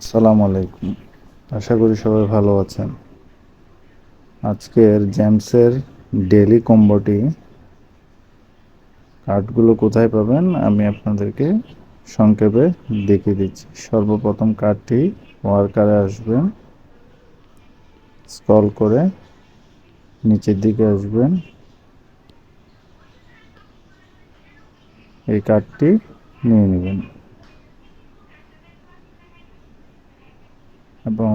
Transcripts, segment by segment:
আসসালামু আলাইকুম। আশা করি সবাই ভালো আছেন। আজকের জেমসের ডেলি কম্বোটি কার্ডগুলো কোথায় পাবেন আমি আপনাদেরকে সংক্ষেপে দেখিয়ে দিচ্ছি। সর্বপ্রথম কার্ডটি ওয়ার্কারে আসবেন, স্ক্রল করে নিচের দিকে আসবেন, এই কার্ডটি নিয়ে নেবেন এবং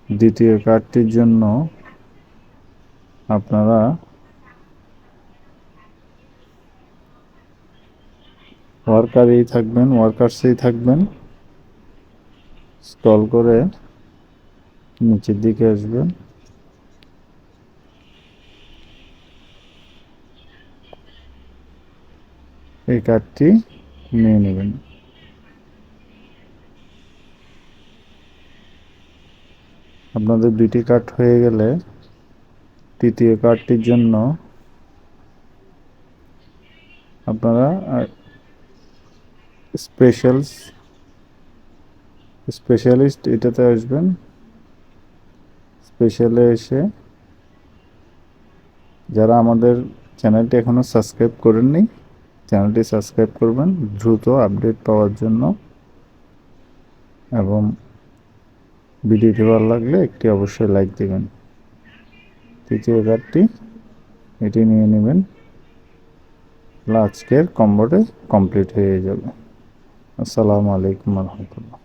দ্বিতীয় কার্ডটির জন্য আপনারা ওয়ার্কার্সেই থাকবেন, স্ক্রল করে নিচের দিকে আসবেন, এই কার্ডটি নিয়ে নেবেন। আপনাদের দুইটি কার্ড হয়ে গেলে তৃতীয় কার্ডটির জন্য আপনারা স্পেশালিস্ট এটাতে আসবেন। স্পেশালে এসে যারা আমাদের চ্যানেলটি এখনও সাবস্ক্রাইব করেননি, চ্যানেলটি সাবস্ক্রাইব করবেন দ্রুত আপডেট পাওয়ার জন্য, এবং ভিডিওটি ভালো লাগলে একটি অবশ্যই লাইক দেবেন। তৃতীয় কার্ডটি এটি নিয়ে নেবেন, আজকের কম্বোটি কমপ্লিট হয়ে যাবে। আসসালামু আলাইকুম রহমতুল্লাহ।